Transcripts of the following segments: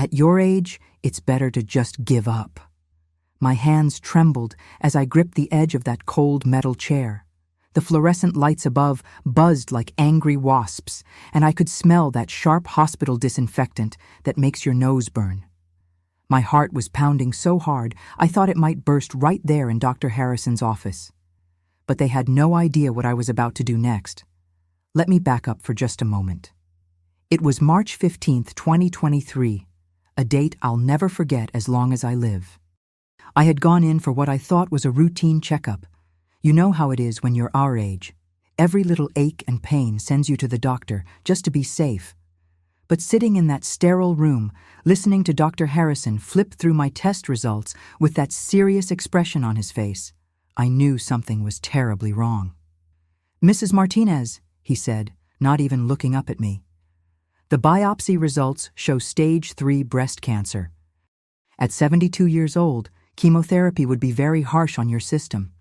At your age, it's better to just give up. My hands trembled as I gripped the edge of that cold metal chair. The fluorescent lights above buzzed like angry wasps, and I could smell that sharp hospital disinfectant that makes your nose burn. My heart was pounding so hard I thought it might burst right there in Dr. Harrison's office. But they had no idea what I was about to do next. Let me back up for just a moment. It was March 15th, 2023, a date I'll never forget as long as I live. I had gone in for what I thought was a routine checkup. You know how it is when you're our age. Every little ache and pain sends you to the doctor just to be safe. But sitting in that sterile room, listening to Dr. Harrison flip through my test results with that serious expression on his face, I knew something was terribly wrong. "Mrs. Martinez," he said, not even looking up at me. "The biopsy results show stage 3 breast cancer. At 72 years old, chemotherapy would be very harsh on your system.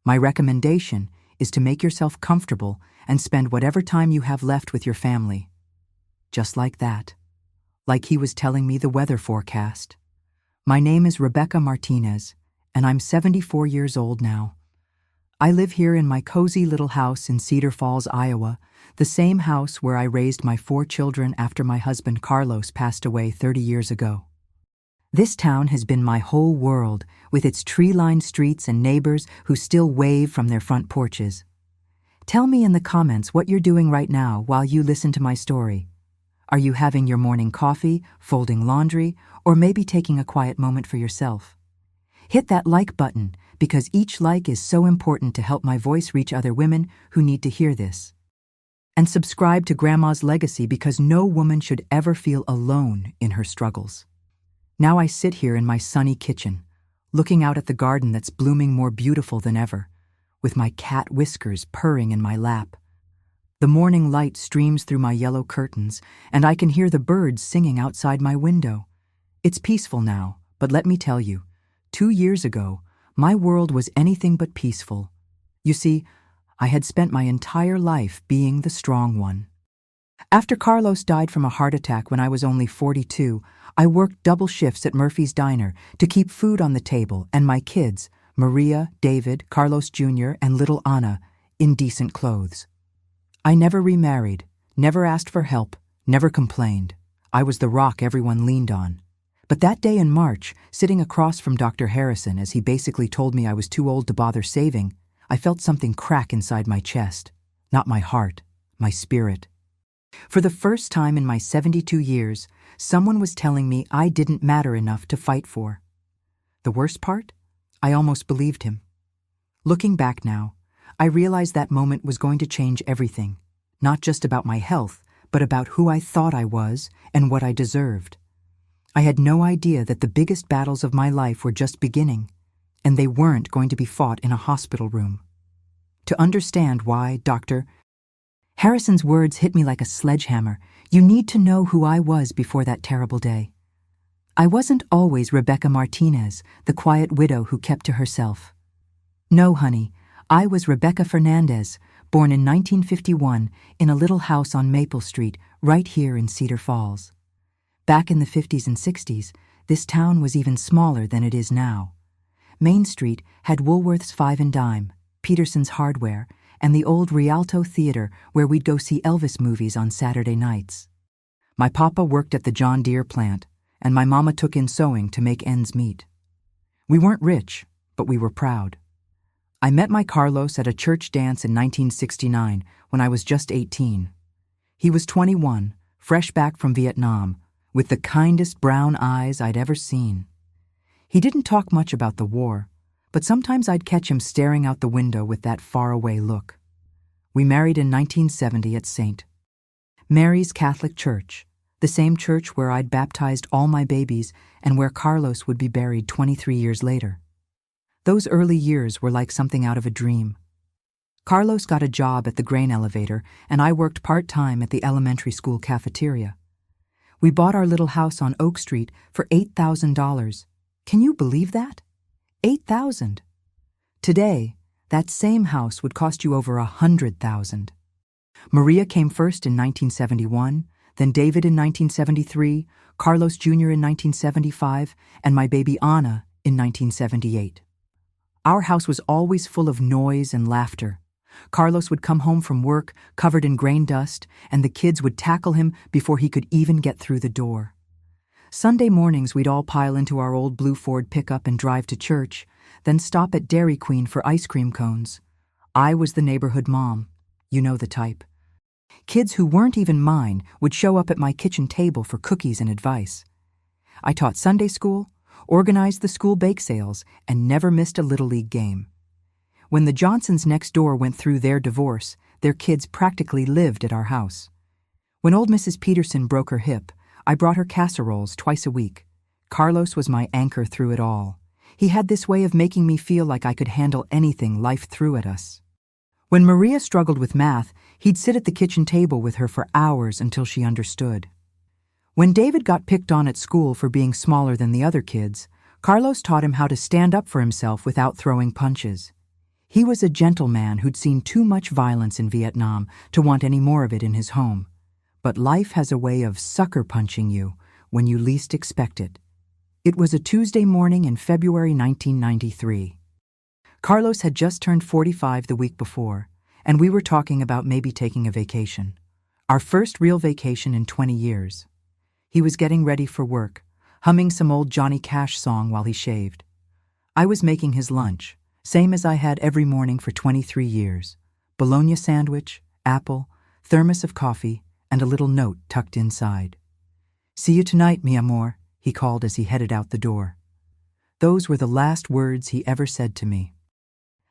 My recommendation is to make yourself comfortable and spend whatever time you have left with your family." Just like that. Like he was telling me the weather forecast. My name is Rebecca Martinez, and I'm 74 years old now. I live here in my cozy little house in Cedar Falls, Iowa, the same house where I raised my 4 children after my husband Carlos passed away 30 years ago. This town has been my whole world, with its tree-lined streets and neighbors who still wave from their front porches. Tell me in the comments what you're doing right now while you listen to my story. Are you having your morning coffee, folding laundry, or maybe taking a quiet moment for yourself? Hit that like button, because each like is so important to help my voice reach other women who need to hear this. And subscribe to Grandma's Legacy, because no woman should ever feel alone in her struggles. Now I sit here in my sunny kitchen, looking out at the garden that's blooming more beautiful than ever, with my cat Whiskers purring in my lap. The morning light streams through my yellow curtains, and I can hear the birds singing outside my window. It's peaceful now, but let me tell you, 2 years ago, my world was anything but peaceful. You see, I had spent my entire life being the strong one. After Carlos died from a heart attack when I was only 42, I worked double shifts at Murphy's Diner to keep food on the table and my kids, Maria, David, Carlos Jr., and little Anna, in decent clothes. I never remarried, never asked for help, never complained. I was the rock everyone leaned on. But that day in March, sitting across from Dr. Harrison as he basically told me I was too old to bother saving, I felt something crack inside my chest. Not my heart, my spirit. For the first time in my 72 years, someone was telling me I didn't matter enough to fight for. The worst part? I almost believed him. Looking back now, I realized that moment was going to change everything, not just about my health, but about who I thought I was and what I deserved. I had no idea that the biggest battles of my life were just beginning, and they weren't going to be fought in a hospital room. To understand why, Dr. Harrison's words hit me like a sledgehammer. You need to know who I was before that terrible day. I wasn't always Rebecca Martinez, the quiet widow who kept to herself. No, honey, I was Rebecca Fernandez, born in 1951 in a little house on Maple Street, right here in Cedar Falls. Back in the 50s and 60s, this town was even smaller than it is now. Main Street had Woolworth's Five and Dime, Peterson's Hardware, and the old Rialto Theater where we'd go see Elvis movies on Saturday nights. My papa worked at the John Deere plant, and my mama took in sewing to make ends meet. We weren't rich, but we were proud. I met my Carlos at a church dance in 1969 when I was just 18. He was 21, fresh back from Vietnam, with the kindest brown eyes I'd ever seen. He didn't talk much about the war, but sometimes I'd catch him staring out the window with that faraway look. We married in 1970 at St. Mary's Catholic Church, the same church where I'd baptized all my babies and where Carlos would be buried 23 years later. Those early years were like something out of a dream. Carlos got a job at the grain elevator, and I worked part-time at the elementary school cafeteria. We bought our little house on Oak Street for $8,000. Can you believe that? $8,000. Today, that same house would cost you over $100,000. Maria came first in 1971, then David in 1973, Carlos Jr. in 1975, and my baby Anna in 1978. Our house was always full of noise and laughter. Carlos would come home from work covered in grain dust, and the kids would tackle him before he could even get through the door. Sunday mornings we'd all pile into our old blue Ford pickup and drive to church, then stop at Dairy Queen for ice cream cones. I was the neighborhood mom. You know the type. Kids who weren't even mine would show up at my kitchen table for cookies and advice. I taught Sunday school, organized the school bake sales, and never missed a Little League game. When the Johnsons next door went through their divorce, their kids practically lived at our house. When old Mrs. Peterson broke her hip, I brought her casseroles twice a week. Carlos was my anchor through it all. He had this way of making me feel like I could handle anything life threw at us. When Maria struggled with math, he'd sit at the kitchen table with her for hours until she understood. When David got picked on at school for being smaller than the other kids, Carlos taught him how to stand up for himself without throwing punches. He was a gentleman who'd seen too much violence in Vietnam to want any more of it in his home. But life has a way of sucker punching you when you least expect it. It was a Tuesday morning in February 1993. Carlos had just turned 45 the week before, and we were talking about maybe taking a vacation. Our first real vacation in 20 years. He was getting ready for work, humming some old Johnny Cash song while he shaved. I was making his lunch, same as I had every morning for 23 years. Bologna sandwich, apple, thermos of coffee, and a little note tucked inside. "See you tonight, mi amor," he called as he headed out the door. Those were the last words he ever said to me.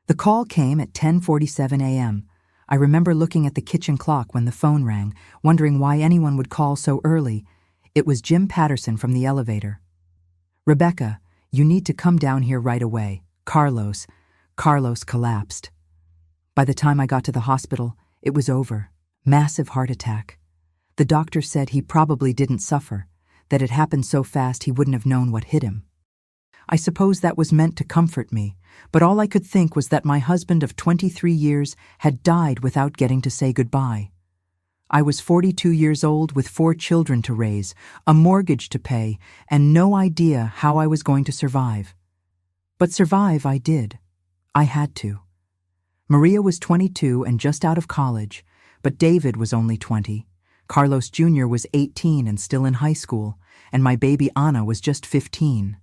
The call came at 10:47 a.m. I remember looking at the kitchen clock when the phone rang, wondering why anyone would call so early. It was Jim Patterson from the elevator. "Rebecca, you need to come down here right away. Carlos collapsed." By the time I got to the hospital, it was over. Massive heart attack. The doctor said he probably didn't suffer, that it happened so fast he wouldn't have known what hit him. I suppose that was meant to comfort me, but all I could think was that my husband of 23 years had died without getting to say goodbye. I was 42 years old with 4 children to raise, a mortgage to pay, and no idea how I was going to survive. But survive I did. I had to. Maria was 22 and just out of college, but David was only 20. Carlos Jr. was 18 and still in high school, and my baby Anna was just 15.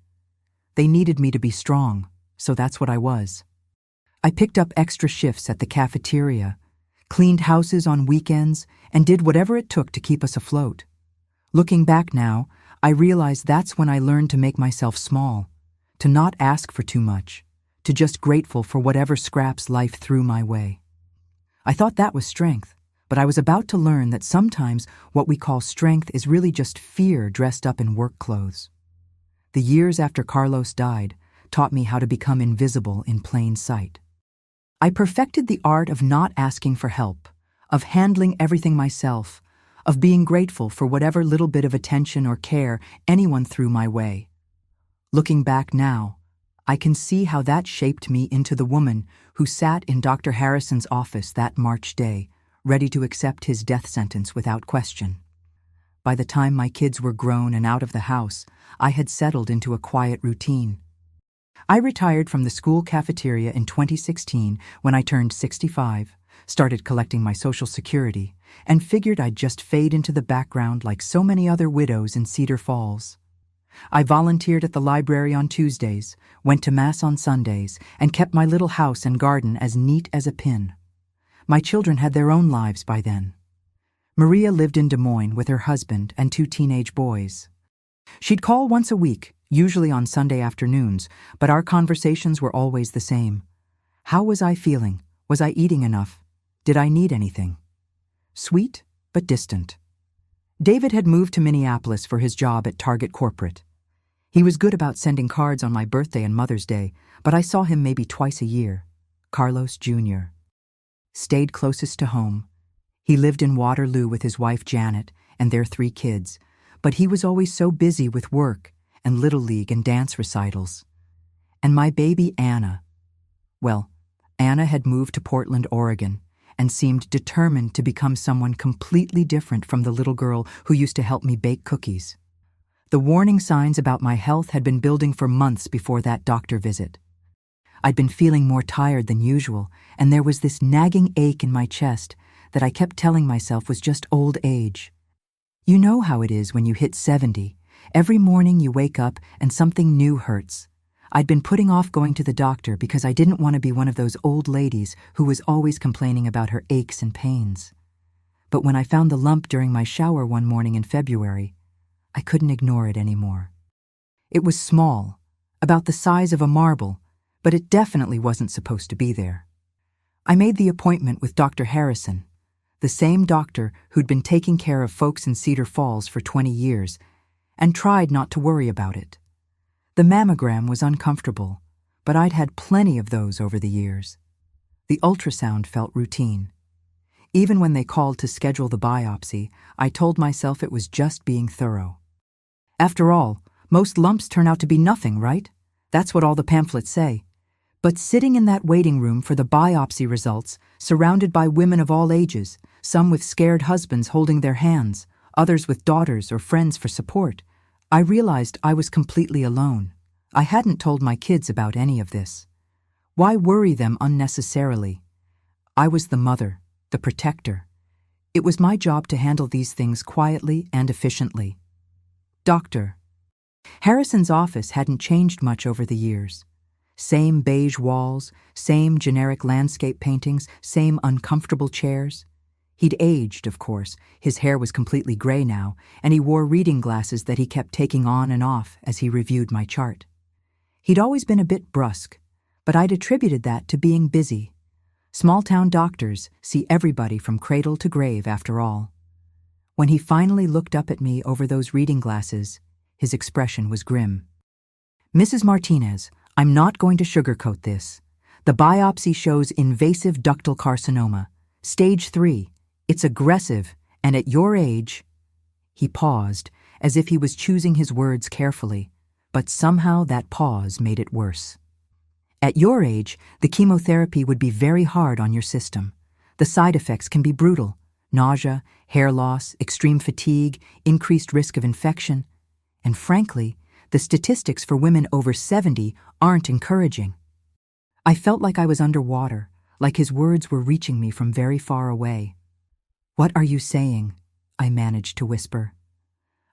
They needed me to be strong, so that's what I was. I picked up extra shifts at the cafeteria, cleaned houses on weekends, and did whatever it took to keep us afloat. Looking back now, I realize that's when I learned to make myself small, to not ask for too much, to just grateful for whatever scraps life threw my way. I thought that was strength, but I was about to learn that sometimes what we call strength is really just fear dressed up in work clothes. The years after Carlos died taught me how to become invisible in plain sight. I perfected the art of not asking for help, of handling everything myself, of being grateful for whatever little bit of attention or care anyone threw my way. Looking back now, I can see how that shaped me into the woman who sat in Dr. Harrison's office that March day, ready to accept his death sentence without question. By the time my kids were grown and out of the house, I had settled into a quiet routine. I retired from the school cafeteria in 2016 when I turned 65, started collecting my Social Security, and figured I'd just fade into the background like so many other widows in Cedar Falls. I volunteered at the library on Tuesdays, went to Mass on Sundays, and kept my little house and garden as neat as a pin. My children had their own lives by then. Maria lived in Des Moines with her husband and 2 teenage boys. She'd call once a week, usually on Sunday afternoons, but our conversations were always the same. How was I feeling? Was I eating enough? Did I need anything? Sweet, but distant. David had moved to Minneapolis for his job at Target Corporate. He was good about sending cards on my birthday and Mother's Day, but I saw him maybe twice a year. Carlos Jr. Stayed closest to home. He lived in Waterloo with his wife Janet and their 3 kids, but he was always so busy with work and Little League and dance recitals. And my baby Anna. Well, Anna had moved to Portland, Oregon, and seemed determined to become someone completely different from the little girl who used to help me bake cookies. The warning signs about my health had been building for months before that doctor visit. I'd been feeling more tired than usual, and there was this nagging ache in my chest that I kept telling myself was just old age. You know how it is when you hit 70. Every morning you wake up and something new hurts. I'd been putting off going to the doctor because I didn't want to be one of those old ladies who was always complaining about her aches and pains. But when I found the lump during my shower one morning in February, I couldn't ignore it anymore. It was small, about the size of a marble, but it definitely wasn't supposed to be there. I made the appointment with Dr. Harrison, the same doctor who'd been taking care of folks in Cedar Falls for 20 years, and tried not to worry about it. The mammogram was uncomfortable, but I'd had plenty of those over the years. The ultrasound felt routine. Even when they called to schedule the biopsy, I told myself it was just being thorough. After all, most lumps turn out to be nothing, right? That's what all the pamphlets say. But sitting in that waiting room for the biopsy results, surrounded by women of all ages, some with scared husbands holding their hands, others with daughters or friends for support, I realized I was completely alone. I hadn't told my kids about any of this. Why worry them unnecessarily? I was the mother, the protector. It was my job to handle these things quietly and efficiently. Doctor. Harrison's office hadn't changed much over the years. Same beige walls, same generic landscape paintings, same uncomfortable chairs. He'd aged, of course. His hair was completely gray now, and he wore reading glasses that he kept taking on and off as he reviewed my chart. He'd always been a bit brusque, but I'd attributed that to being busy. Small-town doctors see everybody from cradle to grave, after all. When he finally looked up at me over those reading glasses, his expression was grim. "Mrs. Martinez, I'm not going to sugarcoat this. The biopsy shows invasive ductal carcinoma, stage 3. It's aggressive, and at your age—" He paused, as if he was choosing his words carefully, but somehow that pause made it worse. "At your age, the chemotherapy would be very hard on your system. The side effects can be brutal: nausea, hair loss, extreme fatigue, increased risk of infection. And frankly, the statistics for women over 70 aren't encouraging." I felt like I was underwater, like his words were reaching me from very far away. "What are you saying?" I managed to whisper.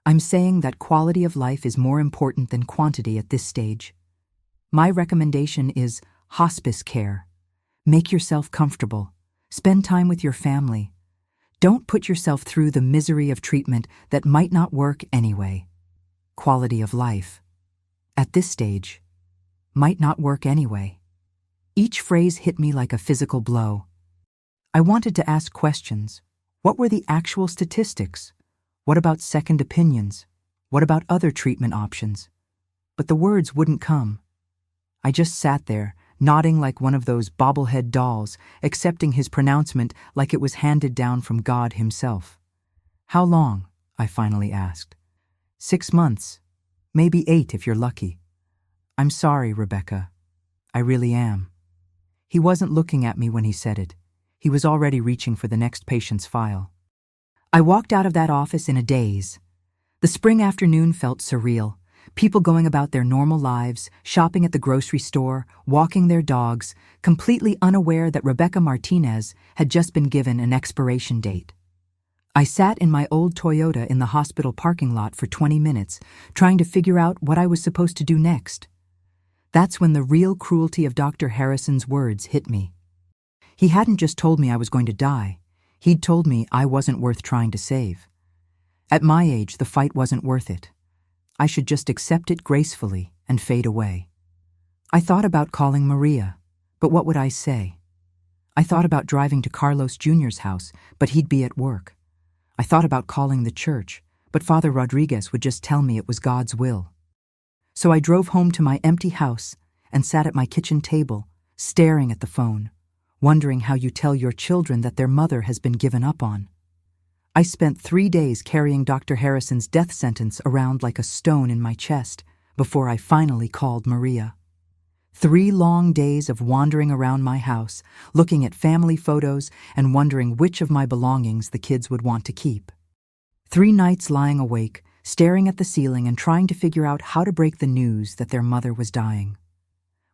"I'm saying that quality of life is more important than quantity at this stage. My recommendation is hospice care. Make yourself comfortable. Spend time with your family. Don't put yourself through the misery of treatment that might not work anyway. Quality of life. At this stage, might not work anyway." Each phrase hit me like a physical blow. I wanted to ask questions. What were the actual statistics? What about second opinions? What about other treatment options? But the words wouldn't come. I just sat there, nodding like one of those bobblehead dolls, accepting his pronouncement like it was handed down from God himself. "How long?" I finally asked. 6 months. Maybe 8 if you're lucky." "I'm sorry, Rebecca. I really am." He wasn't looking at me when he said it. He was already reaching for the next patient's file. I walked out of that office in a daze. The spring afternoon felt surreal. People going about their normal lives, shopping at the grocery store, walking their dogs, completely unaware that Rebecca Martinez had just been given an expiration date. I sat in my old Toyota in the hospital parking lot for 20 minutes, trying to figure out what I was supposed to do next. That's when the real cruelty of Dr. Harrison's words hit me. He hadn't just told me I was going to die. He'd told me I wasn't worth trying to save. At my age, the fight wasn't worth it. I should just accept it gracefully and fade away. I thought about calling Maria, but what would I say? I thought about driving to Carlos Jr.'s house, but he'd be at work. I thought about calling the church, but Father Rodriguez would just tell me it was God's will. So I drove home to my empty house and sat at my kitchen table, staring at the phone, wondering how you tell your children that their mother has been given up on. I spent 3 days carrying Dr. Harrison's death sentence around like a stone in my chest before I finally called Maria. 3 long days of wandering around my house, looking at family photos and wondering which of my belongings the kids would want to keep. 3 nights lying awake, staring at the ceiling and trying to figure out how to break the news that their mother was dying.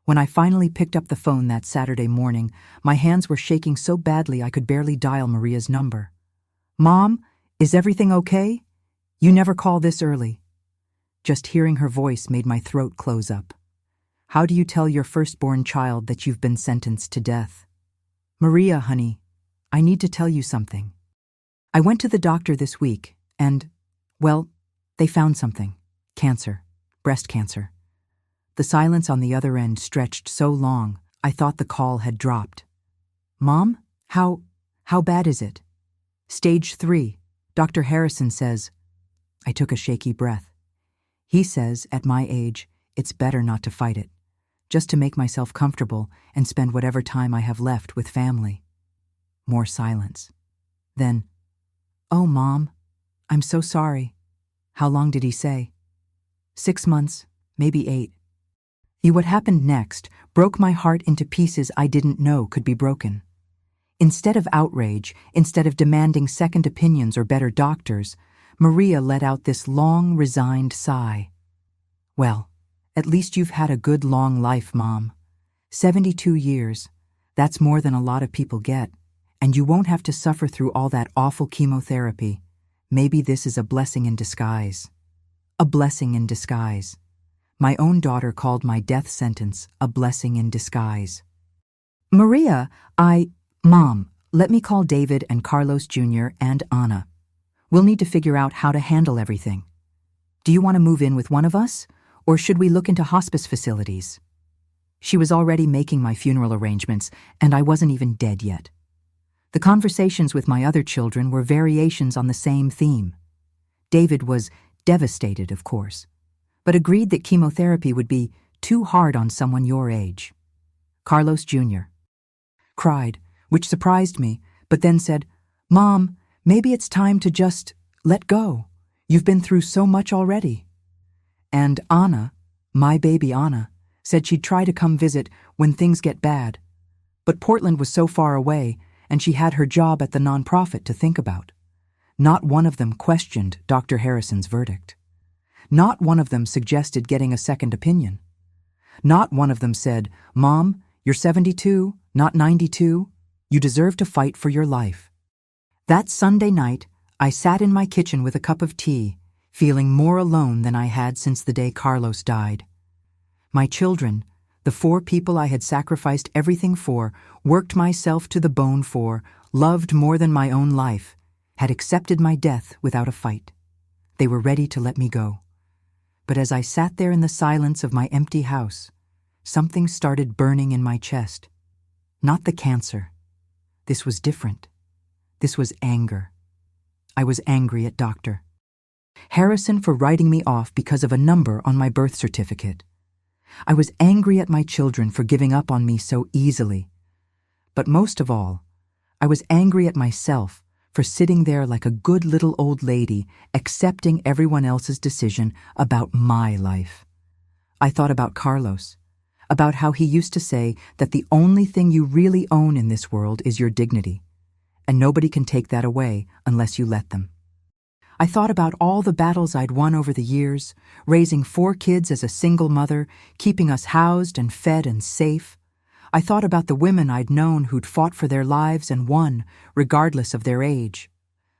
When I finally picked up the phone that Saturday morning, my hands were shaking so badly I could barely dial Maria's number. "Mom, is everything okay? You never call this early." Just hearing her voice made my throat close up. How do you tell your firstborn child that you've been sentenced to death? "Maria, honey, I need to tell you something. I went to the doctor this week and, well, they found something. Cancer. Breast cancer." The silence on the other end stretched so long, I thought the call had dropped. "Mom, how bad is it?" "Stage 3. Dr. Harrison says." I took a shaky breath. "He says, at my age, it's better not to fight it, just to make myself comfortable and spend whatever time I have left with family." More silence. Then, "Oh, Mom, I'm so sorry. How long did he say?" 6 months, maybe 8. What happened next broke my heart into pieces I didn't know could be broken. Instead of outrage, instead of demanding second opinions or better doctors, Maria let out this long, resigned sigh. "Well, at least you've had a good long life, Mom. 72 years. That's more than a lot of people get. And you won't have to suffer through all that awful chemotherapy. Maybe this is a blessing in disguise." A blessing in disguise. My own daughter called my death sentence a blessing in disguise. "Maria, Mom, let me call David and Carlos Jr. and Anna. We'll need to figure out how to handle everything. Do you want to move in with one of us, or should we look into hospice facilities?" She was already making my funeral arrangements, and I wasn't even dead yet. The conversations with my other children were variations on the same theme. David was devastated, of course, but agreed that chemotherapy would be too hard on someone your age. Carlos Jr. cried, which surprised me, but then said, "Mom, maybe it's time to just let go. You've been through so much already." And Anna, my baby Anna, said she'd try to come visit when things get bad. But Portland was so far away, and she had her job at the nonprofit to think about. Not one of them questioned Dr. Harrison's verdict. Not one of them suggested getting a second opinion. Not one of them said, "Mom, you're 72, not 92. You deserve to fight for your life." That Sunday night, I sat in my kitchen with a cup of tea, feeling more alone than I had since the day Carlos died. My children, the 4 people I had sacrificed everything for, worked myself to the bone for, loved more than my own life, had accepted my death without a fight. They were ready to let me go. But as I sat there in the silence of my empty house, something started burning in my chest. Not the cancer. This was different. This was anger. I was angry at Dr. Harrison for writing me off because of a number on my birth certificate. I was angry at my children for giving up on me so easily. But most of all, I was angry at myself for sitting there like a good little old lady, accepting everyone else's decision about my life. I thought about Carlos, about how he used to say that the only thing you really own in this world is your dignity, and nobody can take that away unless you let them. I thought about all the battles I'd won over the years, raising 4 kids as a single mother, keeping us housed and fed and safe. I thought about the women I'd known who'd fought for their lives and won, regardless of their age.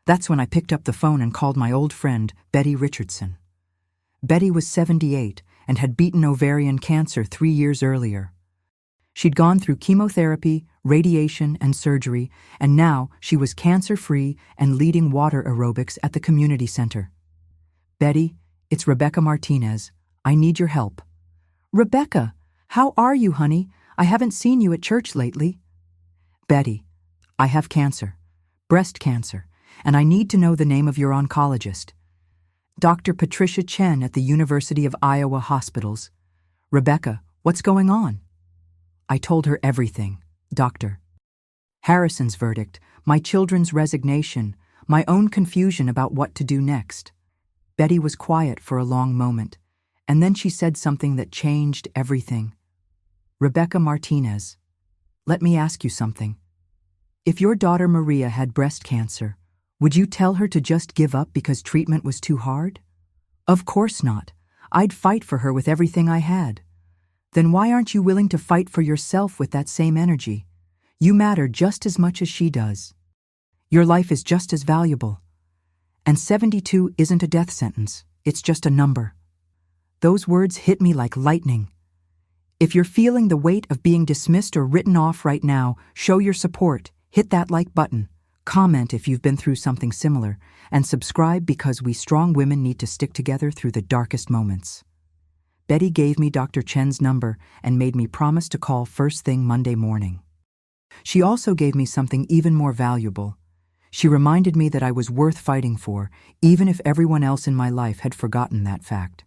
That's when I picked up the phone and called my old friend, Betty Richardson. Betty was 78 and had beaten ovarian cancer 3 years earlier. She'd gone through chemotherapy, radiation, and surgery, and now she was cancer-free and leading water aerobics at the community center. "Betty, it's Rebecca Martinez. I need your help." "Rebecca, how are you, honey? I haven't seen you at church lately." "Betty, I have cancer, breast cancer, and I need to know the name of your oncologist." "Dr. Patricia Chen at the University of Iowa Hospitals." "Rebecca, what's going on?" I told her everything. Dr. Harrison's verdict, my children's resignation, my own confusion about what to do next. Betty was quiet for a long moment, and then she said something that changed everything. Rebecca Martinez, let me ask you something. If your daughter Maria had breast cancer, would you tell her to just give up because treatment was too hard? Of course not. I'd fight for her with everything I had. Then why aren't you willing to fight for yourself with that same energy? You matter just as much as she does. Your life is just as valuable. And 72 isn't a death sentence, it's just a number. Those words hit me like lightning. If you're feeling the weight of being dismissed or written off right now, show your support, hit that like button, comment if you've been through something similar, and subscribe because we strong women need to stick together through the darkest moments. Betty gave me Dr. Chen's number and made me promise to call first thing Monday morning. She also gave me something even more valuable. She reminded me that I was worth fighting for, even if everyone else in my life had forgotten that fact.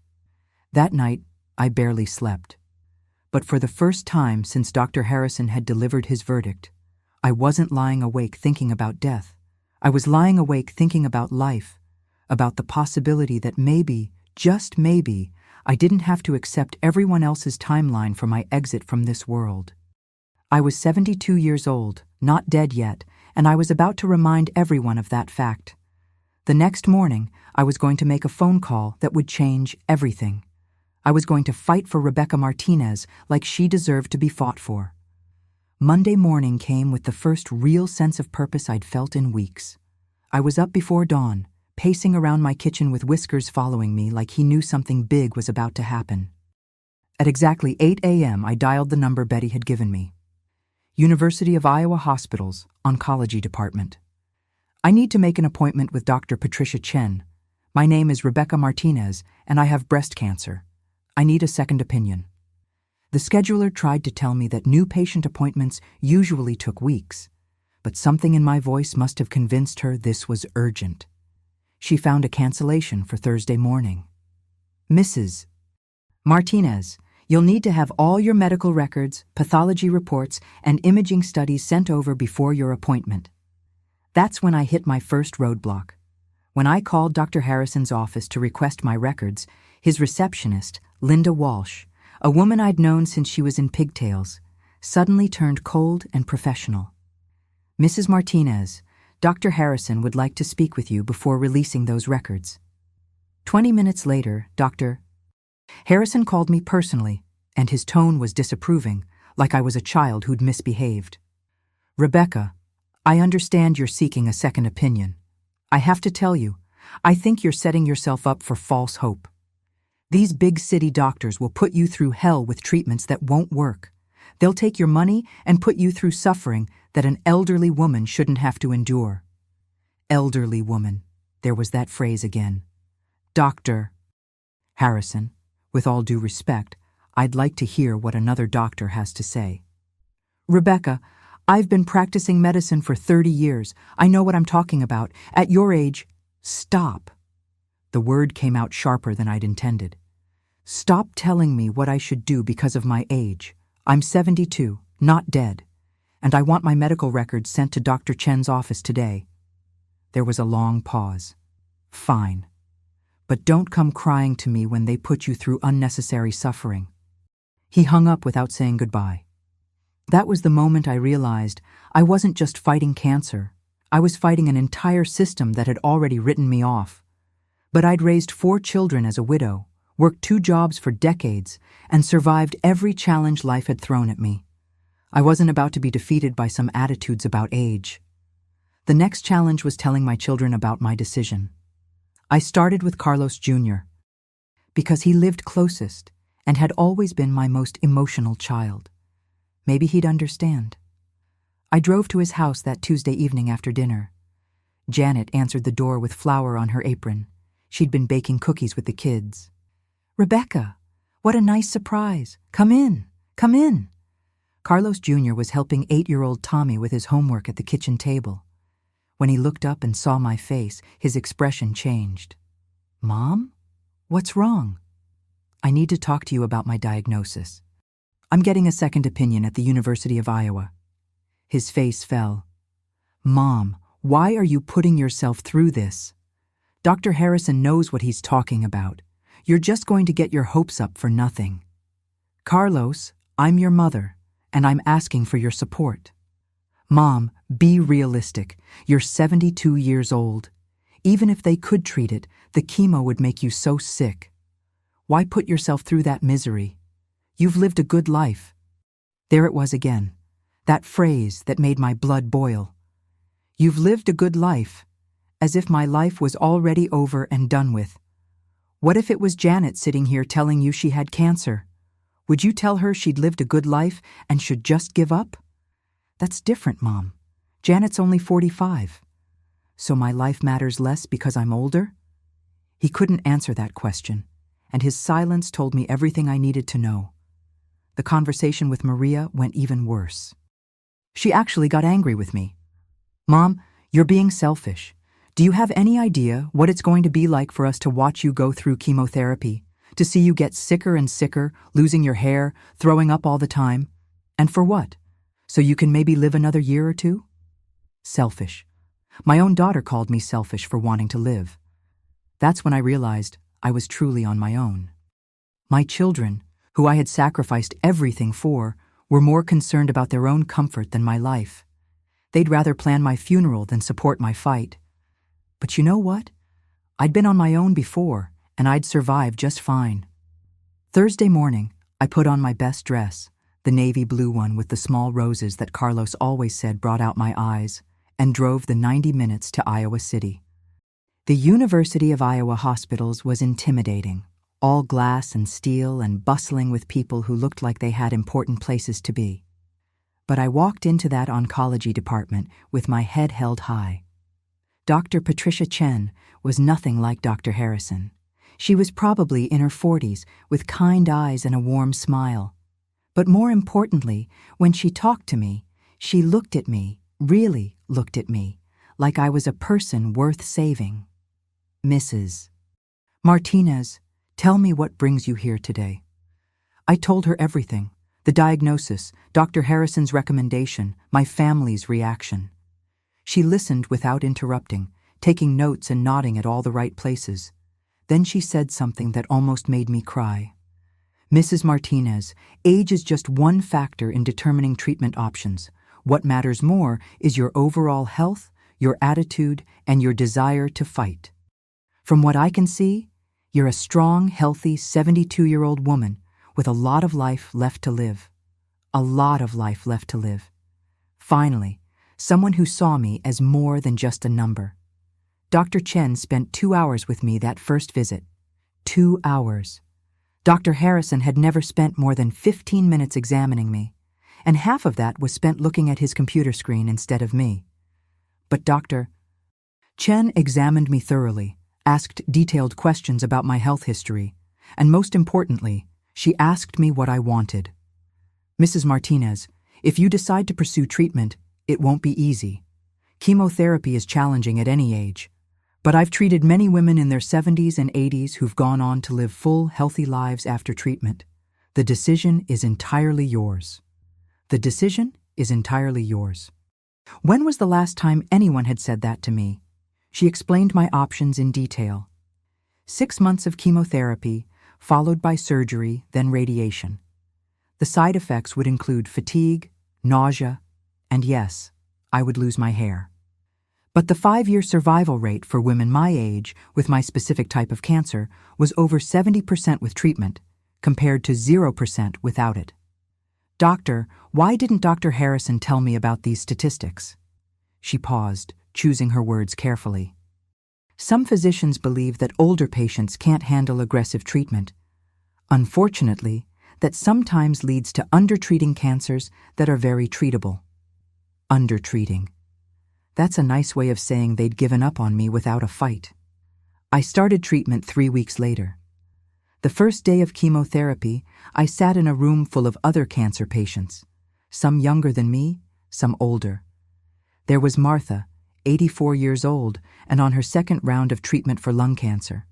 That night, I barely slept. But for the first time since Dr. Harrison had delivered his verdict, I wasn't lying awake thinking about death. I was lying awake thinking about life, about the possibility that maybe, just maybe, I didn't have to accept everyone else's timeline for my exit from this world. I was 72 years old, not dead yet, and I was about to remind everyone of that fact. The next morning, I was going to make a phone call that would change everything. I was going to fight for Rebecca Martinez like she deserved to be fought for. Monday morning came with the first real sense of purpose I'd felt in weeks. I was up before dawn, pacing around my kitchen with Whiskers following me like he knew something big was about to happen. At exactly 8 a.m., I dialed the number Betty had given me. University of Iowa Hospital's Oncology Department. I need to make an appointment with Dr. Patricia Chen. My name is Rebecca Martinez, and I have breast cancer. I need a second opinion. The scheduler tried to tell me that new patient appointments usually took weeks, but something in my voice must have convinced her this was urgent. She found a cancellation for Thursday morning. Mrs. Martinez, you'll need to have all your medical records, pathology reports, and imaging studies sent over before your appointment. That's when I hit my first roadblock. When I called Dr. Harrison's office to request my records, his receptionist, Linda Walsh, a woman I'd known since she was in pigtails, suddenly turned cold and professional. Mrs. Martinez, Dr. Harrison would like to speak with you before releasing those records. 20 minutes later, Dr. Harrison called me personally, and his tone was disapproving, like I was a child who'd misbehaved. Rebecca, I understand you're seeking a second opinion. I have to tell you, I think you're setting yourself up for false hope. These big city doctors will put you through hell with treatments that won't work. They'll take your money and put you through suffering that an elderly woman shouldn't have to endure. Elderly woman. There was that phrase again. Dr. Harrison, with all due respect, I'd like to hear what another doctor has to say. Rebecca, I've been practicing medicine for 30 years. I know what I'm talking about. At your age, stop. The word came out sharper than I'd intended. Stop telling me what I should do because of my age. I'm 72, not dead, and I want my medical records sent to Dr. Chen's office today. There was a long pause. Fine. But don't come crying to me when they put you through unnecessary suffering. He hung up without saying goodbye. That was the moment I realized I wasn't just fighting cancer. I was fighting an entire system that had already written me off. But I'd raised 4 children as a widow, worked 2 jobs for decades, and survived every challenge life had thrown at me. I wasn't about to be defeated by some attitudes about age. The next challenge was telling my children about my decision. I started with Carlos Jr. because he lived closest and had always been my most emotional child. Maybe he'd understand. I drove to his house that Tuesday evening after dinner. Janet answered the door with flour on her apron. She'd been baking cookies with the kids. Rebecca, what a nice surprise. Come in, come in. Carlos Jr. was helping 8-year-old Tommy with his homework at the kitchen table. When he looked up and saw my face, his expression changed. Mom? What's wrong? I need to talk to you about my diagnosis. I'm getting a second opinion at the University of Iowa. His face fell. Mom, why are you putting yourself through this? Dr. Harrison knows what he's talking about. You're just going to get your hopes up for nothing. Carlos, I'm your mother, and I'm asking for your support. Mom, be realistic. You're 72 years old. Even if they could treat it, the chemo would make you so sick. Why put yourself through that misery? You've lived a good life. There it was again, that phrase that made my blood boil. You've lived a good life, as if my life was already over and done with. What if it was Janet sitting here telling you she had cancer? Would you tell her she'd lived a good life and should just give up? That's different, Mom. Janet's only 45. So my life matters less because I'm older? He couldn't answer that question, and his silence told me everything I needed to know. The conversation with Maria went even worse. She actually got angry with me. Mom, you're being selfish. Do you have any idea what it's going to be like for us to watch you go through chemotherapy? To see you get sicker and sicker, losing your hair, throwing up all the time? And for what? So you can maybe live another year or two? Selfish. My own daughter called me selfish for wanting to live. That's when I realized I was truly on my own. My children, who I had sacrificed everything for, were more concerned about their own comfort than my life. They'd rather plan my funeral than support my fight. But you know what? I'd been on my own before, and I'd survived just fine. Thursday morning, I put on my best dress, the navy blue one with the small roses that Carlos always said brought out my eyes, and drove the 90 minutes to Iowa City. The University of Iowa hospitals was intimidating, all glass and steel and bustling with people who looked like they had important places to be. But I walked into that oncology department with my head held high. Dr. Patricia Chen was nothing like Dr. Harrison. She was probably in her 40s with kind eyes and a warm smile. But more importantly, when she talked to me, she looked at me, really looked at me, like I was a person worth saving. Mrs. Martinez, tell me what brings you here today. I told her everything, the diagnosis, Dr. Harrison's recommendation, my family's reaction. She listened without interrupting, taking notes and nodding at all the right places. Then she said something that almost made me cry. Mrs. Martinez, age is just one factor in determining treatment options. What matters more is your overall health, your attitude, and your desire to fight. From what I can see, you're a strong, healthy 72-year-old woman with a lot of life left to live. A lot of life left to live. Finally, someone who saw me as more than just a number. Dr. Chen spent 2 hours with me that first visit. 2 hours. Dr. Harrison had never spent more than 15 minutes examining me, and half of that was spent looking at his computer screen instead of me. But Dr. Chen examined me thoroughly, asked detailed questions about my health history, and most importantly, she asked me what I wanted. Mrs. Martinez, if you decide to pursue treatment, it won't be easy. Chemotherapy is challenging at any age. But I've treated many women in their 70s and 80s who've gone on to live full, healthy lives after treatment. The decision is entirely yours. The decision is entirely yours. When was the last time anyone had said that to me? She explained my options in detail. 6 months of chemotherapy, followed by surgery, then radiation. The side effects would include fatigue, nausea, and yes, I would lose my hair. But the 5-year survival rate for women my age with my specific type of cancer was over 70% with treatment, compared to 0% without it. Doctor, why didn't Dr. Harrison tell me about these statistics? She paused, choosing her words carefully. Some physicians believe that older patients can't handle aggressive treatment. Unfortunately, that sometimes leads to undertreating cancers that are very treatable. Undertreating. That's a nice way of saying they'd given up on me without a fight. I started treatment 3 weeks later. The first day of chemotherapy, I sat in a room full of other cancer patients, some younger than me, some older. There was Martha, 84 years old, and on her second round of treatment for lung cancer.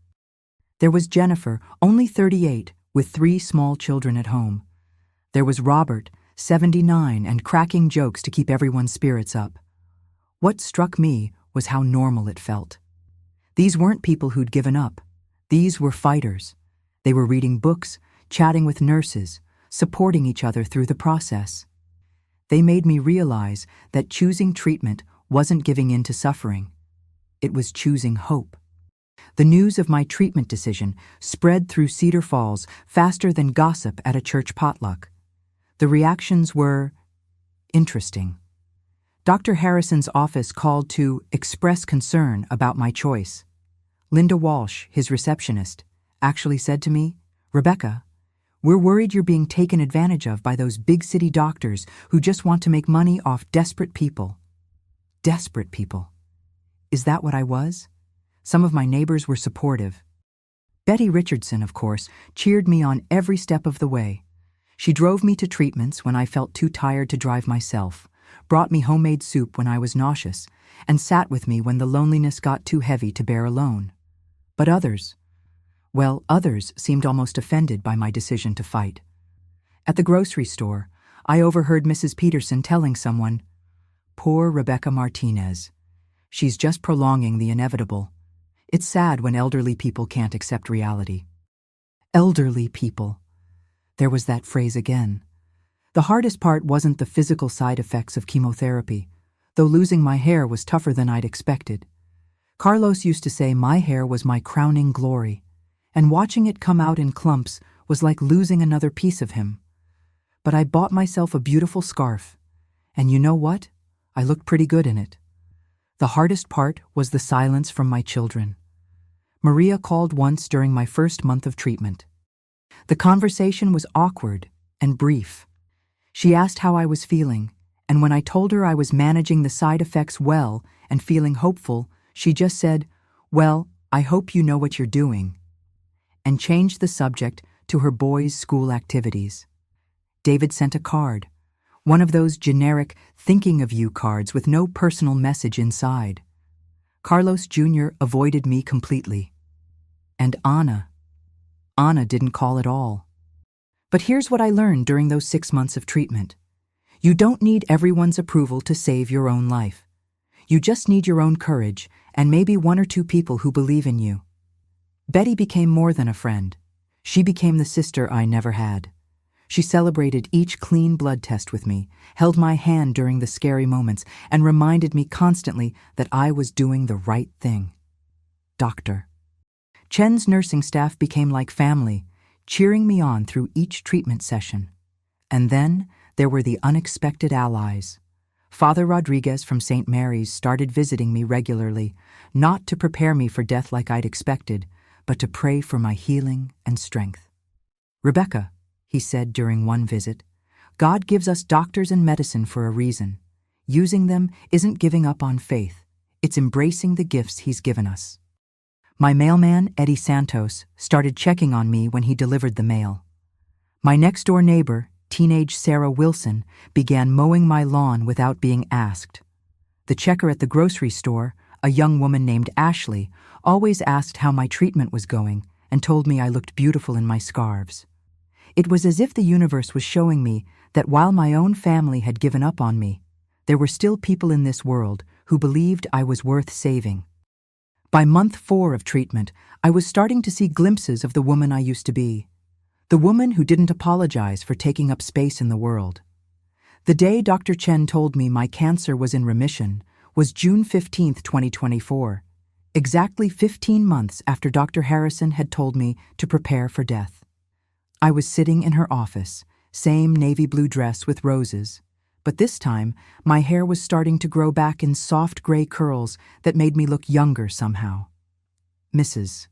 There was Jennifer, only 38, with 3 small children at home. There was Robert, 79, and cracking jokes to keep everyone's spirits up. What struck me was how normal it felt. These weren't people who'd given up. These were fighters. They were reading books, chatting with nurses, supporting each other through the process. They made me realize that choosing treatment wasn't giving in to suffering. It was choosing hope. The news of my treatment decision spread through Cedar Falls faster than gossip at a church potluck. The reactions were interesting. Dr. Harrison's office called to express concern about my choice. Linda Walsh, his receptionist, actually said to me, "Rebecca, we're worried you're being taken advantage of by those big city doctors who just want to make money off desperate people." Desperate people. Is that what I was? Some of my neighbors were supportive. Betty Richardson, of course, cheered me on every step of the way. She drove me to treatments when I felt too tired to drive myself, brought me homemade soup when I was nauseous, and sat with me when the loneliness got too heavy to bear alone. But others seemed almost offended by my decision to fight. At the grocery store, I overheard Mrs. Peterson telling someone, "Poor Rebecca Martinez. She's just prolonging the inevitable. It's sad when elderly people can't accept reality." Elderly people. There was that phrase again. The hardest part wasn't the physical side effects of chemotherapy, though losing my hair was tougher than I'd expected. Carlos used to say my hair was my crowning glory, and watching it come out in clumps was like losing another piece of him. But I bought myself a beautiful scarf, and you know what? I looked pretty good in it. The hardest part was the silence from my children. Maria called once during my first month of treatment. The conversation was awkward and brief. She asked how I was feeling, and when I told her I was managing the side effects well and feeling hopeful, she just said, "Well, I hope you know what you're doing," and changed the subject to her boys' school activities. David sent a card, one of those generic thinking of you cards with no personal message inside. Carlos Jr. avoided me completely. And Anna didn't call at all. But here's what I learned during those 6 months of treatment. You don't need everyone's approval to save your own life. You just need your own courage and maybe 1 or 2 people who believe in you. Betty became more than a friend. She became the sister I never had. She celebrated each clean blood test with me, held my hand during the scary moments, and reminded me constantly that I was doing the right thing. Doctor. Chen's nursing staff became like family, cheering me on through each treatment session. And then there were the unexpected allies. Father Rodriguez from St. Mary's started visiting me regularly, not to prepare me for death like I'd expected, but to pray for my healing and strength. "Rebecca," he said during one visit, "God gives us doctors and medicine for a reason. Using them isn't giving up on faith. It's embracing the gifts He's given us." My mailman, Eddie Santos, started checking on me when he delivered the mail. My next-door neighbor, teenage Sarah Wilson, began mowing my lawn without being asked. The checker at the grocery store, a young woman named Ashley, always asked how my treatment was going and told me I looked beautiful in my scarves. It was as if the universe was showing me that while my own family had given up on me, there were still people in this world who believed I was worth saving. By month 4 of treatment, I was starting to see glimpses of the woman I used to be. The woman who didn't apologize for taking up space in the world. The day Dr. Chen told me my cancer was in remission was June 15, 2024, exactly 15 months after Dr. Harrison had told me to prepare for death. I was sitting in her office, same navy blue dress with roses, but this time my hair was starting to grow back in soft gray curls that made me look younger somehow. "Mrs.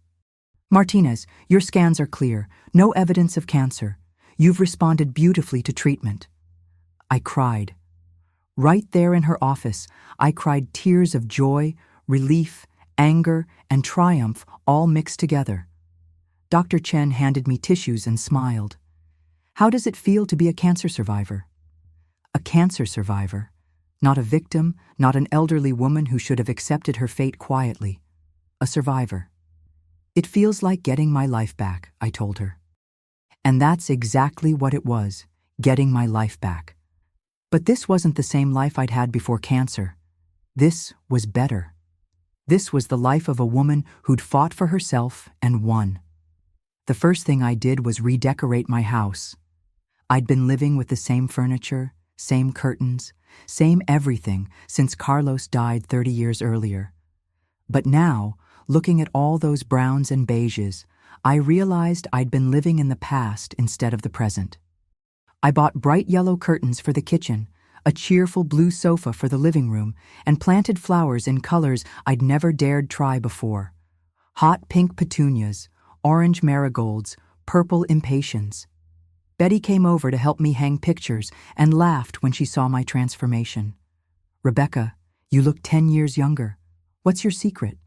Martinez, your scans are clear, no evidence of cancer. You've responded beautifully to treatment." I cried. Right there in her office, I cried tears of joy, relief, anger, and triumph all mixed together. Dr. Chen handed me tissues and smiled. "How does it feel to be a cancer survivor?" A cancer survivor, not a victim, not an elderly woman who should have accepted her fate quietly. A survivor. "It feels like getting my life back," I told her. And that's exactly what it was, getting my life back. But this wasn't the same life I'd had before cancer. This was better. This was the life of a woman who'd fought for herself and won. The first thing I did was redecorate my house. I'd been living with the same furniture, same curtains, same everything since Carlos died 30 years earlier. But now, looking at all those browns and beiges, I realized I'd been living in the past instead of the present. I bought bright yellow curtains for the kitchen, a cheerful blue sofa for the living room, and planted flowers in colors I'd never dared try before. Hot pink petunias, orange marigolds, purple impatiens. Betty came over to help me hang pictures and laughed when she saw my transformation. "Rebecca, you look 10 years younger. What's your secret?"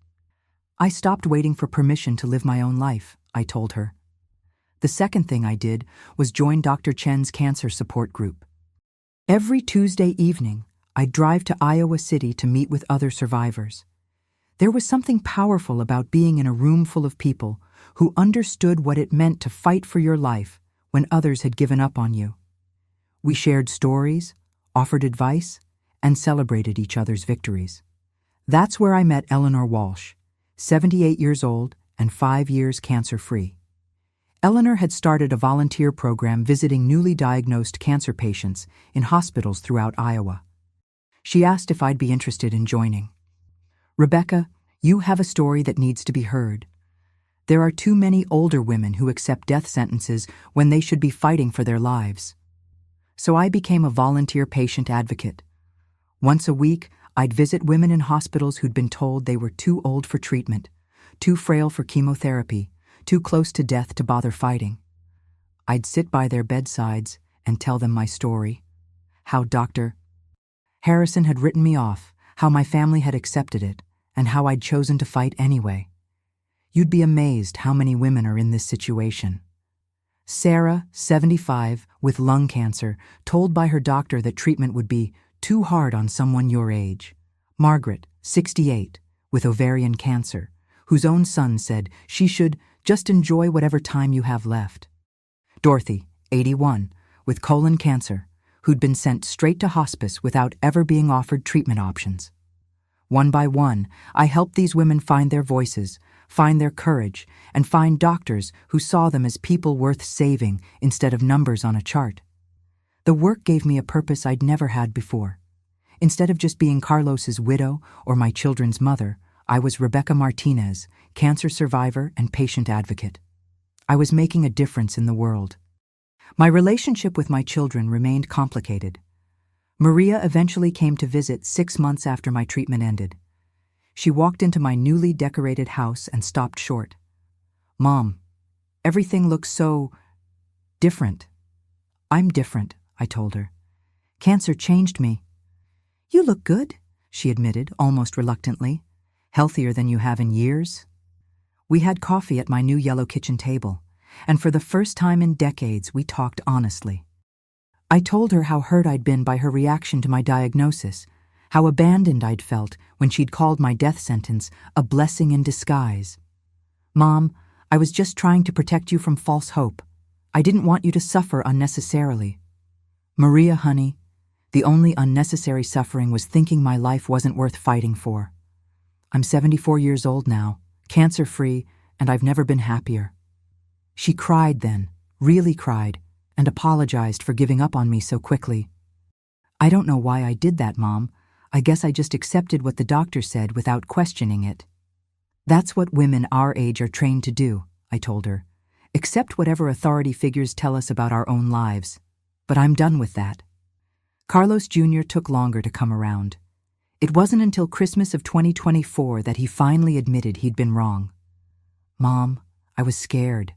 "I stopped waiting for permission to live my own life," I told her. The second thing I did was join Dr. Chen's cancer support group. Every Tuesday evening, I'd drive to Iowa City to meet with other survivors. There was something powerful about being in a room full of people who understood what it meant to fight for your life when others had given up on you. We shared stories, offered advice, and celebrated each other's victories. That's where I met Eleanor Walsh, 78 years old and 5 years cancer-free. Eleanor had started a volunteer program visiting newly diagnosed cancer patients in hospitals throughout Iowa. She asked if I'd be interested in joining. "Rebecca, you have a story that needs to be heard. There are too many older women who accept death sentences when they should be fighting for their lives." So I became a volunteer patient advocate. Once a week, I'd visit women in hospitals who'd been told they were too old for treatment, too frail for chemotherapy, too close to death to bother fighting. I'd sit by their bedsides and tell them my story, how Dr. Harrison had written me off, how my family had accepted it, and how I'd chosen to fight anyway. You'd be amazed how many women are in this situation. Sarah, 75, with lung cancer, told by her doctor that treatment would be too hard on someone your age. Margaret, 68, with ovarian cancer, whose own son said she should just enjoy whatever time you have left. Dorothy, 81, with colon cancer, who'd been sent straight to hospice without ever being offered treatment options. One by one, I helped these women find their voices, find their courage, and find doctors who saw them as people worth saving instead of numbers on a chart. The work gave me a purpose I'd never had before. Instead of just being Carlos's widow or my children's mother, I was Rebecca Martinez, cancer survivor and patient advocate. I was making a difference in the world. My relationship with my children remained complicated. Maria eventually came to visit 6 months after my treatment ended. She walked into my newly decorated house and stopped short. "Mom, everything looks so different." "I'm different," I told her. "Cancer changed me." "You look good," she admitted, almost reluctantly. "Healthier than you have in years." We had coffee at my new yellow kitchen table, and for the first time in decades we talked honestly. I told her how hurt I'd been by her reaction to my diagnosis, how abandoned I'd felt when she'd called my death sentence a blessing in disguise. "Mom, I was just trying to protect you from false hope. I didn't want you to suffer unnecessarily." "Maria, honey, the only unnecessary suffering was thinking my life wasn't worth fighting for. I'm 74 years old now, cancer-free, and I've never been happier." She cried then, really cried, and apologized for giving up on me so quickly. "I don't know why I did that, Mom. I guess I just accepted what the doctor said without questioning it." "That's what women our age are trained to do," I told her. "Accept whatever authority figures tell us about our own lives. But I'm done with that." Carlos Jr. took longer to come around. It wasn't until Christmas of 2024 that he finally admitted he'd been wrong. "Mom, I was scared.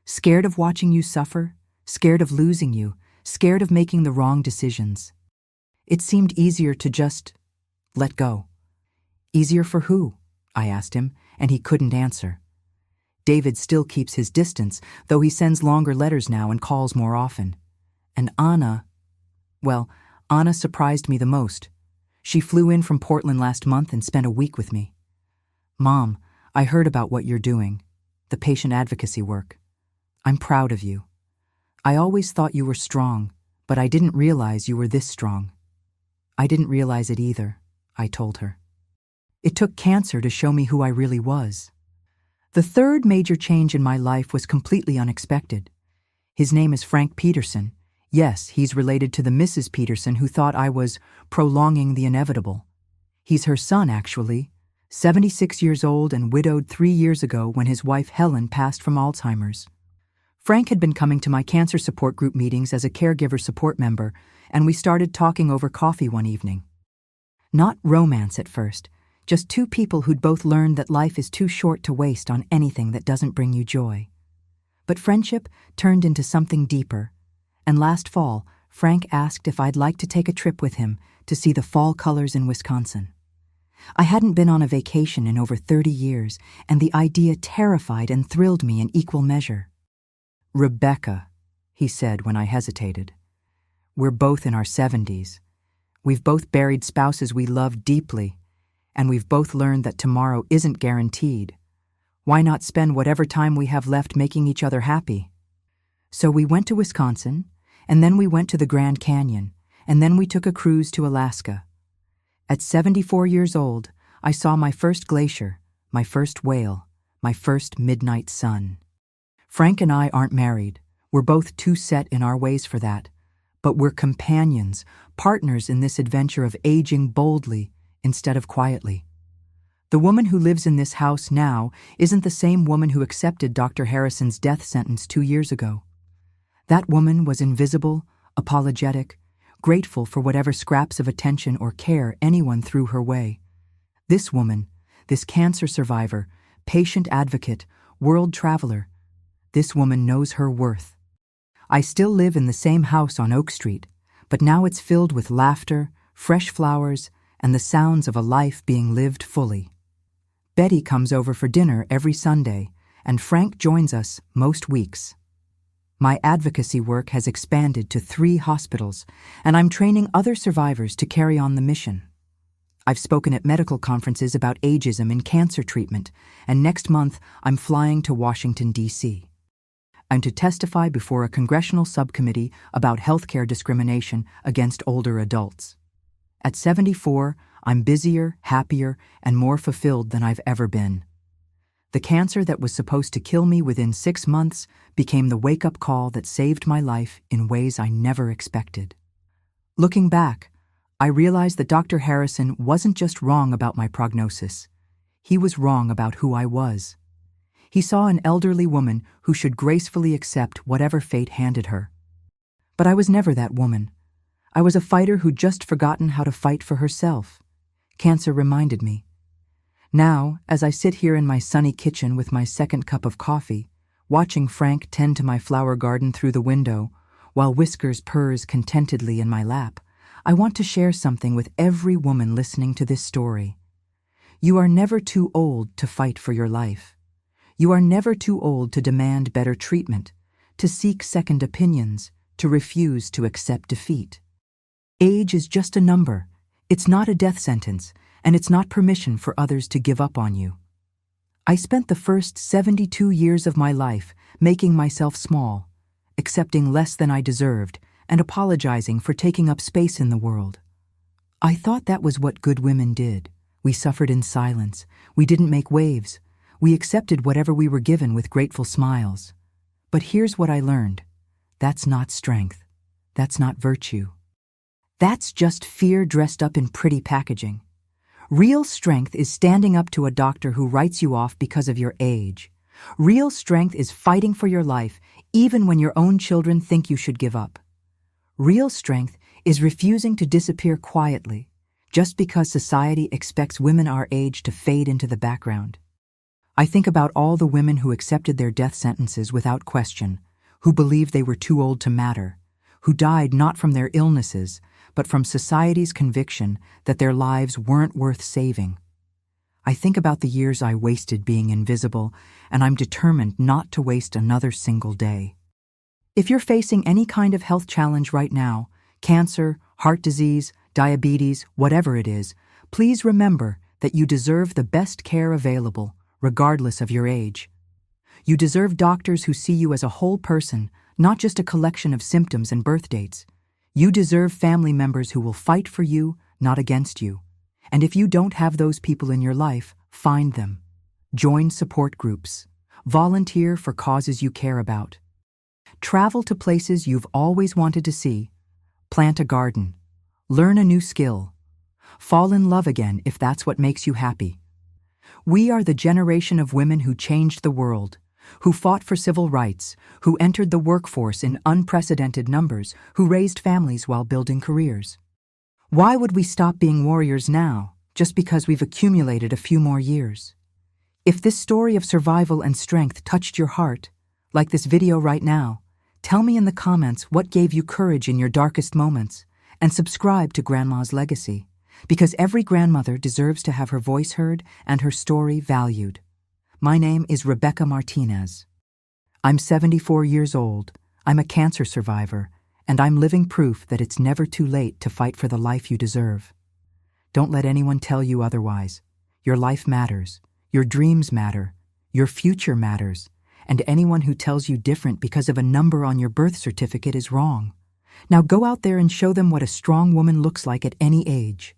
Scared of watching you suffer, scared of losing you, scared of making the wrong decisions. It seemed easier to just let go." "Easier for who?" I asked him, and he couldn't answer. David still keeps his distance, though he sends longer letters now and calls more often. And Anna surprised me the most. She flew in from Portland last month and spent a week with me. "Mom, I heard about what you're doing, the patient advocacy work. I'm proud of you. I always thought you were strong, but I didn't realize you were this strong." "I didn't realize it either," I told her. It took cancer to show me who I really was. The third major change in my life was completely unexpected. His name is Frank Peterson, Yes, he's related to the Mrs. Peterson who thought I was prolonging the inevitable. He's her son, actually, 76 years old and widowed 3 years ago when his wife Helen passed from Alzheimer's. Frank had been coming to my cancer support group meetings as a caregiver support member, and we started talking over coffee one evening. Not romance at first, just two people who'd both learned that life is too short to waste on anything that doesn't bring you joy. But friendship turned into something deeper, and last fall, Frank asked if I'd like to take a trip with him to see the fall colors in Wisconsin. I hadn't been on a vacation in over 30 years, and the idea terrified and thrilled me in equal measure. "Rebecca," he said when I hesitated. "We're both in our 70s. We've both buried spouses we love deeply, and we've both learned that tomorrow isn't guaranteed. Why not spend whatever time we have left making each other happy?" So we went to Wisconsin, and then we went to the Grand Canyon, and then we took a cruise to Alaska. At 74 years old, I saw my first glacier, my first whale, my first midnight sun. Frank and I aren't married. We're both too set in our ways for that. But we're companions, partners in this adventure of aging boldly instead of quietly. The woman who lives in this house now isn't the same woman who accepted Dr. Harrison's death sentence 2 years ago. That woman was invisible, apologetic, grateful for whatever scraps of attention or care anyone threw her way. This woman, this cancer survivor, patient advocate, world traveler, this woman knows her worth. I still live in the same house on Oak Street, but now it's filled with laughter, fresh flowers, and the sounds of a life being lived fully. Betty comes over for dinner every Sunday, and Frank joins us most weeks. My advocacy work has expanded to 3 hospitals, and I'm training other survivors to carry on the mission. I've spoken at medical conferences about ageism in cancer treatment, and next month I'm flying to Washington, D.C. I'm to testify before a congressional subcommittee about healthcare discrimination against older adults. At 74, I'm busier, happier, and more fulfilled than I've ever been. The cancer that was supposed to kill me within 6 months became the wake-up call that saved my life in ways I never expected. Looking back, I realized that Dr. Harrison wasn't just wrong about my prognosis. He was wrong about who I was. He saw an elderly woman who should gracefully accept whatever fate handed her. But I was never that woman. I was a fighter who'd just forgotten how to fight for herself. Cancer reminded me. Now, as I sit here in my sunny kitchen with my second cup of coffee, watching Frank tend to my flower garden through the window, while Whiskers purrs contentedly in my lap, I want to share something with every woman listening to this story. You are never too old to fight for your life. You are never too old to demand better treatment, to seek second opinions, to refuse to accept defeat. Age is just a number. It's not a death sentence, and it's not permission for others to give up on you. I spent the first 72 years of my life making myself small, accepting less than I deserved, and apologizing for taking up space in the world. I thought that was what good women did. We suffered in silence. We didn't make waves. We accepted whatever we were given with grateful smiles. But here's what I learned. That's not strength. That's not virtue. That's just fear dressed up in pretty packaging. Real strength is standing up to a doctor who writes you off because of your age. Real strength is fighting for your life, even when your own children think you should give up. Real strength is refusing to disappear quietly, just because society expects women our age to fade into the background. I think about all the women who accepted their death sentences without question, who believed they were too old to matter, who died not from their illnesses, but from society's conviction that their lives weren't worth saving. I think about the years I wasted being invisible, and I'm determined not to waste another single day. If you're facing any kind of health challenge right now, cancer, heart disease, diabetes, whatever it is, please remember that you deserve the best care available, regardless of your age. You deserve doctors who see you as a whole person, not just a collection of symptoms and birth dates. You deserve family members who will fight for you, not against you. And if you don't have those people in your life, find them. Join support groups. Volunteer for causes you care about. Travel to places you've always wanted to see. Plant a garden. Learn a new skill. Fall in love again if that's what makes you happy. We are the generation of women who changed the world, who fought for civil rights, who entered the workforce in unprecedented numbers, who raised families while building careers. Why would we stop being warriors now, just because we've accumulated a few more years? If this story of survival and strength touched your heart, like this video right now, tell me in the comments what gave you courage in your darkest moments, and subscribe to Grandma's Legacy, because every grandmother deserves to have her voice heard and her story valued. My name is Rebecca Martinez. I'm 74 years old, I'm a cancer survivor, and I'm living proof that it's never too late to fight for the life you deserve. Don't let anyone tell you otherwise. Your life matters, your dreams matter, your future matters, and anyone who tells you different because of a number on your birth certificate is wrong. Now go out there and show them what a strong woman looks like at any age.